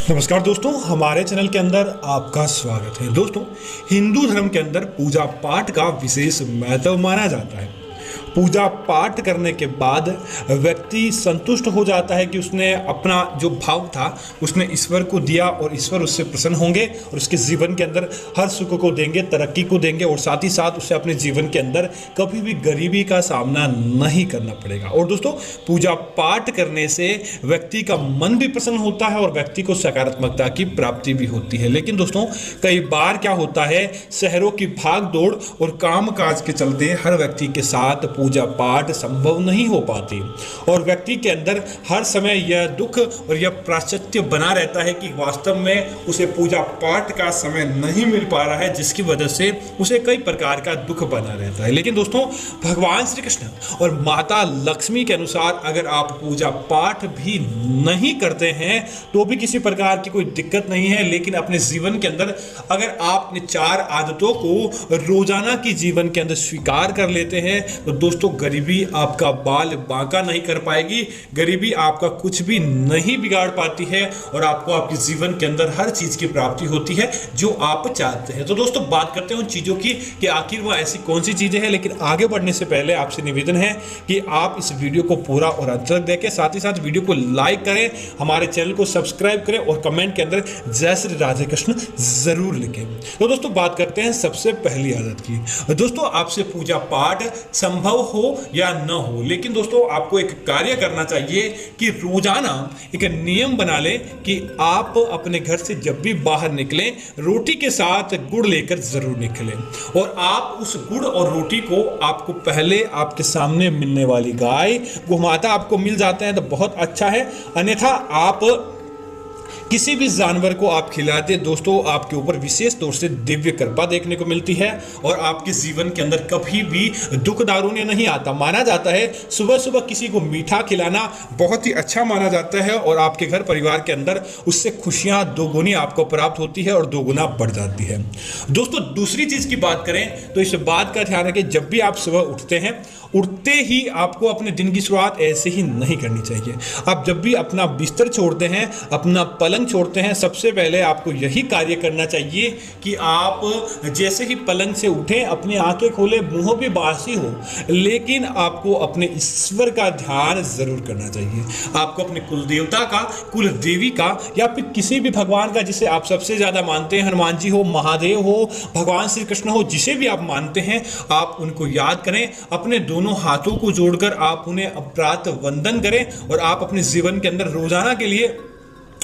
नमस्कार दोस्तों, हमारे चैनल के अंदर आपका स्वागत है। दोस्तों, हिंदू धर्म के अंदर पूजा पाठ का विशेष महत्व माना जाता है। पूजा पाठ करने के बाद व्यक्ति संतुष्ट हो जाता है कि उसने अपना जो भाव था उसने ईश्वर को दिया और ईश्वर उससे प्रसन्न होंगे और उसके जीवन के अंदर हर सुख को देंगे, तरक्की को देंगे और साथ ही साथ उसे अपने जीवन के अंदर कभी भी गरीबी का सामना नहीं करना पड़ेगा। और दोस्तों, पूजा पाठ करने से व्यक्ति का मन भी प्रसन्न होता है और व्यक्ति को सकारात्मकता की प्राप्ति भी होती है। लेकिन दोस्तों, कई बार क्या होता है, शहरों की भाग दौड़ और काम काज के चलते हर व्यक्ति के साथ पूजा पाठ संभव नहीं हो पाती और व्यक्ति के अंदर हर समय यह दुख और यह प्राश्चित्य बना रहता है कि वास्तव में उसे पूजा पाठ का समय नहीं मिल पा रहा है, जिसकी वजह से उसे कई प्रकार का दुख बना रहता है। लेकिन दोस्तों, भगवान श्री कृष्ण और माता लक्ष्मी के अनुसार अगर आप पूजा पाठ भी नहीं करते हैं तो भी किसी प्रकार की कोई दिक्कत नहीं है। लेकिन अपने जीवन के अंदर अगर आप अपने 4 आदतों को रोजाना की जीवन के अंदर स्वीकार कर लेते हैं तो दोस्तों, गरीबी आपका बाल बांका नहीं कर पाएगी, गरीबी आपका कुछ भी नहीं बिगाड़ पाती है और आपको आपके जीवन के अंदर हर चीज की प्राप्ति होती है जो आप चाहते हैं। तो दोस्तों, बात करते हैं उन चीजों की कि आखिर वह ऐसी कौन सी चीजें हैं। लेकिन आगे बढ़ने से पहले आपसे निवेदन है कि आप इस वीडियो को पूरा और अंत तक देखें, साथ ही साथ वीडियो को लाइक करें, हमारे चैनल को सब्सक्राइब करें और कमेंट के अंदर जय श्री राधे कृष्ण जरूर लिखें। तो दोस्तों, बात करते हैं सबसे पहली आदत की। दोस्तों, आपसे पूजा पाठ संभव हो या न हो, लेकिन दोस्तों आपको एक कार्य करना चाहिए कि रोजाना एक नियम बना लें कि आप अपने घर से जब भी बाहर निकलें रोटी के साथ गुड़ लेकर जरूर निकलें और आप उस गुड़ और रोटी को आपको पहले आपके सामने मिलने वाली गाय गोमाता आपको मिल जाते हैं तो बहुत अच्छा है, अन्यथा आप किसी भी जानवर को आप खिलाते दोस्तों आपके ऊपर विशेष तौर से दिव्य कृपा देखने को मिलती है और आपके जीवन के अंदर कभी भी दुख दारुण्य नहीं आता। माना जाता है सुबह सुबह किसी को मीठा खिलाना बहुत ही अच्छा माना जाता है और आपके घर परिवार के अंदर उससे खुशियां दोगुनी आपको प्राप्त होती है और दोगुना बढ़ जाती है। दोस्तों, दूसरी चीज की बात करें तो इस बात का ध्यान रखें, जब भी आप सुबह उठते हैं उठते ही आपको अपने दिन की शुरुआत ऐसे ही नहीं करनी चाहिए। आप जब भी अपना बिस्तर छोड़ते हैं, अपना पलंग छोड़ते हैं, सबसे पहले आपको यही कार्य करना चाहिए कि आप जैसे ही पलंग से उठें अपनी आंखें खोले, मुंह भी बासी हो, लेकिन आपको अपने ईश्वर का ध्यान जरूर करना चाहिए। आपको अपने कुल देवता का, कुल देवी का या फिर किसी भी भगवान का जिसे आप सबसे ज्यादा मानते हैं, हनुमान जी हो, महादेव हो, भगवान श्री कृष्ण हो, जिसे भी आप मानते हैं आप उनको याद करें। अपने दोनों हाथों को जोड़कर आप उन्हें प्रातः वंदन करें और आप अपने जीवन के अंदर रोजाना के लिए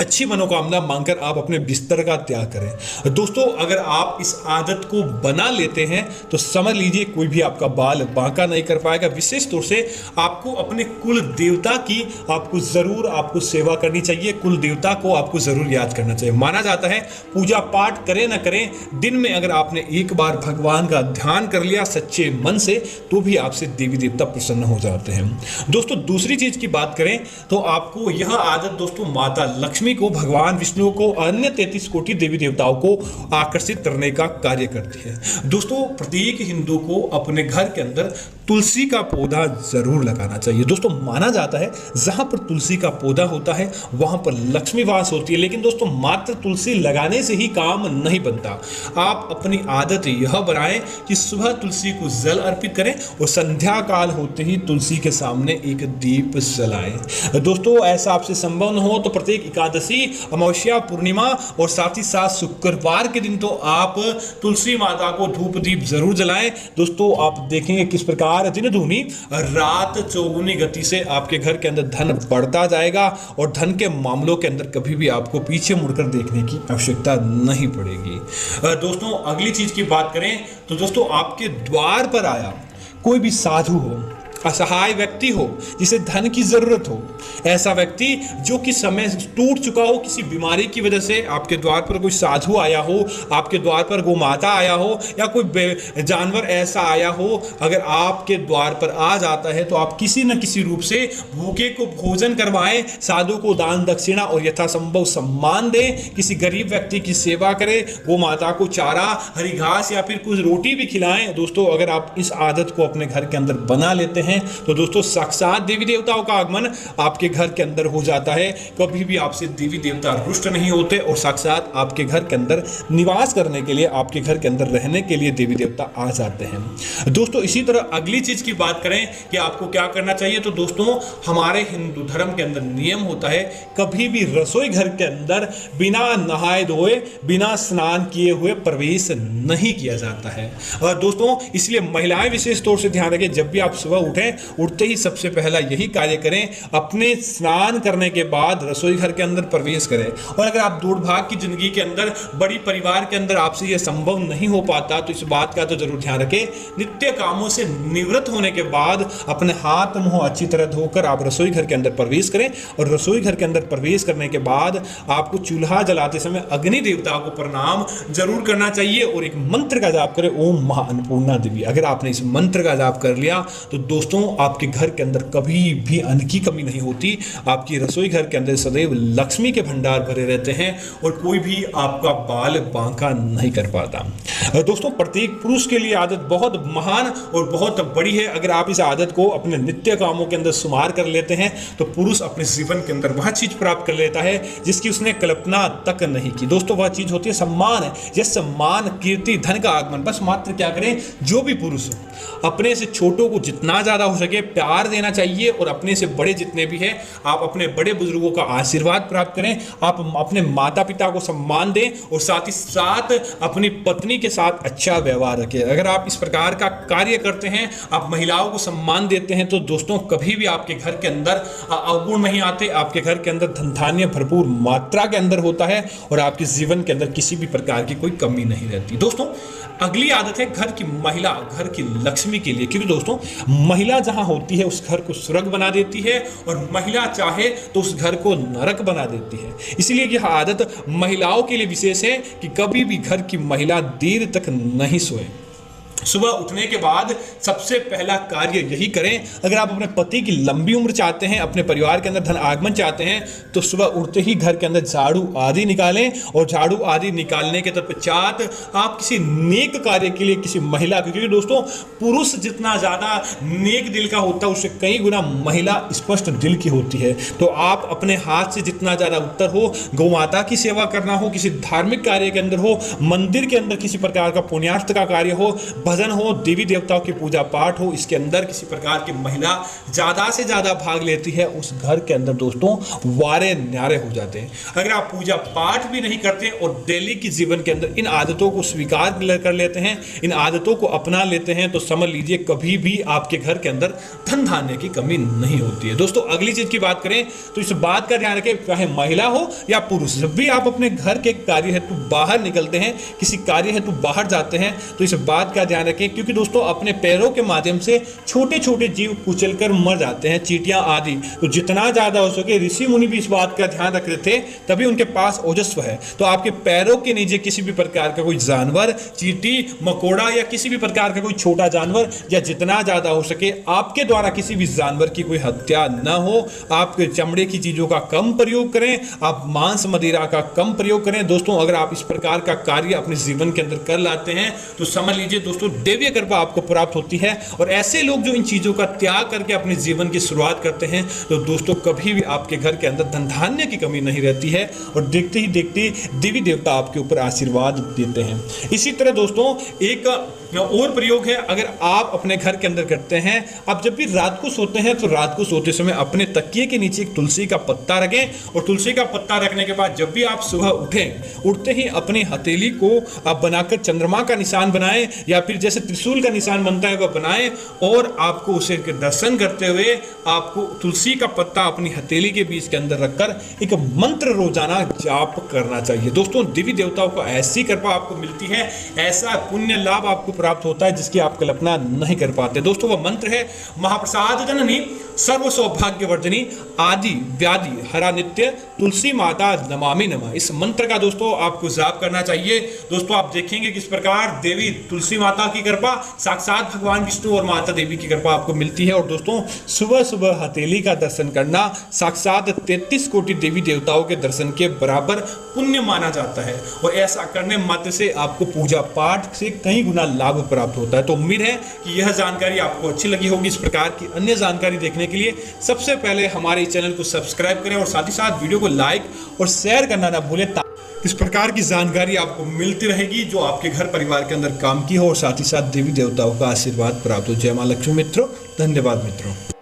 अच्छी मनोकामना मांगकर आप अपने बिस्तर का त्याग करें। दोस्तों, अगर आप इस आदत को बना लेते हैं तो समझ लीजिए कोई भी आपका बाल बांका नहीं कर पाएगा। विशेष तौर से आपको अपने कुल देवता की आपको सेवा करनी चाहिए, कुल देवता को आपको जरूर याद करना चाहिए। माना जाता है पूजा पाठ करें ना करें, दिन में अगर आपने एक बार भगवान का ध्यान कर लिया सच्चे मन से तो भी आपसे देवी देवता प्रसन्न हो जाते हैं। दोस्तों, दूसरी चीज की बात करें तो आपको यह आदत दोस्तों माता लक्ष्मी को, भगवान विष्णु को, अन्य 33 कोटि देवी देवताओं को आकर्षित करने का कार्य करती है। दोस्तों, प्रत्येक हिंदू को अपने घर के अंदर तुलसी का पौधा जरूर लगाना चाहिए। दोस्तों, माना जाता है जहां पर तुलसी का पौधा होता है वहां पर लक्ष्मी वास होती है। लेकिन दोस्तों, मात्र तुलसी लगाने से ही काम नहीं बनता। आप अपनी आदत यह बनाएं कि सुबह तुलसी को जल अर्पित करें और संध्या काल होते ही तुलसी के सामने एक दीप जलाएं। दोस्तों, ऐसा आपसे संभव न हो तो प्रत्येक एकादशी, अमावस्या, पूर्णिमा और साथ ही साथ शुक्रवार के दिन तो आप तुलसी माता को धूप दीप जरूर जलाएं। दोस्तों, आप देखेंगे किस प्रकार दिन दूनी रात चौगुनी गति से आपके घर के अंदर धन बढ़ता जाएगा और धन के मामलों के अंदर कभी भी आपको पीछे मुड़कर देखने की आवश्यकता नहीं पड़ेगी। दोस्तों, अगली चीज की बात करें तो दोस्तों आपके द्वार पर आया कोई भी साधु हो, असहाय व्यक्ति हो, जिसे धन की जरूरत हो, ऐसा व्यक्ति जो कि समय टूट चुका हो किसी बीमारी की वजह से, आपके द्वार पर कोई साधु आया हो, आपके द्वार पर गोमाता आया हो या कोई जानवर ऐसा आया हो, अगर आपके द्वार पर आ जाता है तो आप किसी न किसी रूप से भूखे को भोजन करवाएं, साधु को दान दक्षिणा और यथासंभव सम्मान दें, किसी गरीब व्यक्ति की सेवा करें, गोमाता को चारा, हरी घास या फिर कुछ रोटी भी खिलाएं। दोस्तों, अगर आप इस आदत को अपने घर के अंदर बना लेते हैं हैं तो दोस्तों साक्षात देवी देवताओं का आगमन आपके घर के अंदर हो जाता है। कभी भी आपसे देवी देवता रुष्ट नहीं होते और साक्षात आपके घर के अंदर निवास करने के लिए, आपके घर के अंदर रहने के लिए देवी देवता आ जाते हैं। दोस्तों इसी तरह अगली चीज की बात करें कि आपको क्या करना चाहिए, तो दोस्तों हमारे हिंदू धर्म के अंदर नियम होता है कभी भी रसोई घर के अंदर बिना नहाए धोए, बिना स्नान किए हुए प्रवेश नहीं किया जाता है। और दोस्तों इसलिए महिलाएं विशेष तौर से ध्यान रखें, जब भी आप सुबह उठें, उठते ही सबसे पहला यही कार्य करें, अपने स्नान करने के बाद रसोई घर के अंदर प्रवेश करें। और अगर आप दौड़ भाग की जिंदगी के अंदर, बड़ी परिवार के अंदर आपसे यह संभव नहीं हो पाता तो इस बात का तो जरूर ध्यान रखें, नित्य कामों से निवृत्त होने के बाद अपने हाथ मुंह अच्छी तरह धोकर आप रसोई घर के अंदर प्रवेश करें। और रसोई घर के अंदर प्रवेश करने के बाद आपको चूल्हा जलाते समय अग्नि देवता को प्रणाम जरूर करना चाहिए और एक मंत्र का जाप करें, ओम महा अन्नपूर्णा देवी। अगर आपने इस मंत्र का जाप कर लिया तो दोस्तों आपके घर के अंदर कभी भी अन्न की कमी नहीं होती, आपकी रसोई घर के अंदर सदैव लक्ष्मी के भंडार भरे रहते हैं और कोई भी आपका बाल बांका नहीं कर पाता। दोस्तों प्रत्येक पुरुष के लिए आदत बहुत महान और बहुत बड़ी है। अगर आप इस आदत को अपने नित्य कामों के अंदर शुमार कर लेते हैं तो पुरुष अपने जीवन के अंदर वह चीज प्राप्त कर लेता है जिसकी उसने कल्पना तक नहीं की। दोस्तों वह चीज होती है सम्मान। यह सम्मान, कीर्ति, धन का आगमन। बस मात्र क्या करें, जो भी पुरुष अपने से छोटों को जितना ज्यादा हो सके प्यार देना चाहिए और अपने से बड़े जितने भी हैं आप अपने बड़े बुजुर्गों का आशीर्वाद प्राप्त करें, आप अपने माता पिता को सम्मान दें और साथ ही साथ अपनी पत्नी के साथ अच्छा व्यवहार रखें। अगर आप इस प्रकार का कार्य करते हैं, आप महिलाओं को सम्मान देते हैं, तो दोस्तों कभी भी आपके घर के अंदर अवगुण नहीं आते, आपके घर के अंदर धन धान्य भरपूर मात्रा के अंदर होता है और आपके जीवन के अंदर किसी भी प्रकार की कोई कमी नहीं रहती। दोस्तों अगली आदत है घर की महिला, घर की लक्ष्मी के लिए, क्योंकि दोस्तों महिला जहां होती है उस घर को स्वर्ग बना देती है और महिला चाहे तो उस घर को नरक बना देती है। इसलिए यह आदत महिलाओं के लिए विशेष है कि कभी भी घर की महिला देर तक नहीं सोए। सुबह उठने के बाद सबसे पहला कार्य यही करें। अगर आप अपने पति की लंबी उम्र चाहते हैं, अपने परिवार के अंदर धन आगमन चाहते हैं, तो सुबह उठते ही घर के अंदर झाड़ू आदि निकालें और झाड़ू आदि निकालने के तत्पश्चात आप किसी नेक कार्य के लिए किसी महिला, क्योंकि दोस्तों पुरुष जितना ज्यादा नेक दिल का होता है उससे कई गुना महिला स्पष्ट दिल की होती है। तो आप अपने हाथ से जितना ज्यादा उत्तर हो, गौ माता की सेवा करना हो, किसी धार्मिक कार्य के अंदर हो, मंदिर के अंदर किसी प्रकार का पुण्यार्थ का कार्य हो, भजन हो, देवी देवताओं की पूजा पाठ हो, इसके अंदर किसी प्रकार की महिला ज्यादा से ज्यादा भाग लेती है, उस घर के अंदर दोस्तों वारे न्यारे हो जाते हैं। अगर आप पूजा पाठ भी नहीं करते और डेली की जीवन के अंदर इन आदतों को स्वीकार कर लेते हैं, इन आदतों को अपना लेते हैं, तो समझ लीजिए कभी भी आपके घर के अंदर धन धान्य की कमी नहीं होती है। दोस्तों अगली चीज की बात करें तो इस बात का ध्यान रखें, चाहे महिला हो या पुरुष, जब भी आप अपने घर के कार्य हेतु बाहर निकलते हैं, किसी कार्य हेतु बाहर जाते हैं, तो इस बात का ध्यान रखें, क्योंकि दोस्तों अपने पैरों के माध्यम से छोटे छोटे जीव कुचलकर मर जाते हैं, चींटियां आदि। तो जितना ज्यादा हो सके, ऋषि मुनि भी इस बात का ध्यान रखते थे, तभी उनके पास ओजस्व है। तो आपके पैरों के नीचे किसी भी प्रकार का कोई जानवर, चींटी, मकोड़ा या किसी भी प्रकार का कोई छोटा जानवर, या जितना ज्यादा हो सके आपके द्वारा किसी भी जानवर की कोई हत्या न हो। आपके चमड़े की चीजों का कम प्रयोग करें, आप मांस मदिरा का कम प्रयोग करें। दोस्तों अगर आप इस प्रकार का कार्य अपने जीवन के अंदर कर लाते हैं तो समझ लीजिए दोस्तों देवी कृपा आपको प्राप्त होती है। और ऐसे लोग जो इन चीजों का त्याग करके अपने जीवन की शुरुआत करते हैं, तो दोस्तों कभी भी आपके घर के अंदर धन धान्य की कमी नहीं रहती है और देखते ही देखते देवी देवता आपके ऊपर आशीर्वाद देते हैं। इसी तरह दोस्तों एक और प्रयोग है, अगर आप अपने घर के अंदर करते हैं, आप जब भी रात को सोते हैं तो रात को सोते समय अपने तकिए के नीचे एक तुलसी का पत्ता रखें और तुलसी का पत्ता रखने के बाद जब भी आप सुबह उठें, उठते ही अपनी हथेली को आप बनाकर चंद्रमा का निशान बनाएं या फिर जैसे त्रिशूल का निशान बनता है वह बनाएं और आपको उसे दर्शन करते हुए आपको तुलसी का पत्ता अपनी हथेली के बीच के अंदर रखकर एक मंत्र रोजाना जाप करना चाहिए। दोस्तों देवी देवताओं को ऐसी कृपा आपको मिलती है, ऐसा पुण्य लाभ आपको प्राप्त होता है जिसकी आप कल्पना नहीं कर पाते। दोस्तों वह मंत्र है, महाप्रसाद जननी सर्व सौभाग्यवर्धिनी आदि व्याधि हरा नित्य तुलसी माता नमामि नमः। इस मंत्र का दोस्तों आपको जाप करना चाहिए। दोस्तों आप देखेंगे किस प्रकार देवी तुलसी माता की कृपा, साक्षात भगवान विष्णु और माता देवी की कृपा आपको मिलती है। और दोस्तों सुबह सुबह हथेली का दर्शन करना साक्षात 33 कोटि देवी देवताओं के दर्शन के बराबर पुण्य माना जाता है, और ऐसा करने मात्र से आपको पूजा पाठ से कई गुना लाभ प्राप्त होता है। तो उम्मीद है कि यह जानकारी आपको अच्छी लगी होगी। इस प्रकार की अन्य जानकारी देखने के लिए सबसे पहले हमारे चैनल को सब्सक्राइब करें और साथ ही साथ वीडियो को लाइक और शेयर करना ना भूलें। इस प्रकार की जानकारी आपको मिलती रहेगी जो आपके घर परिवार के अंदर काम की हो, और साथ ही साथ देवी देवताओं का आशीर्वाद प्राप्त हो। जय मां लक्ष्मी मित्रों, धन्यवाद मित्रों।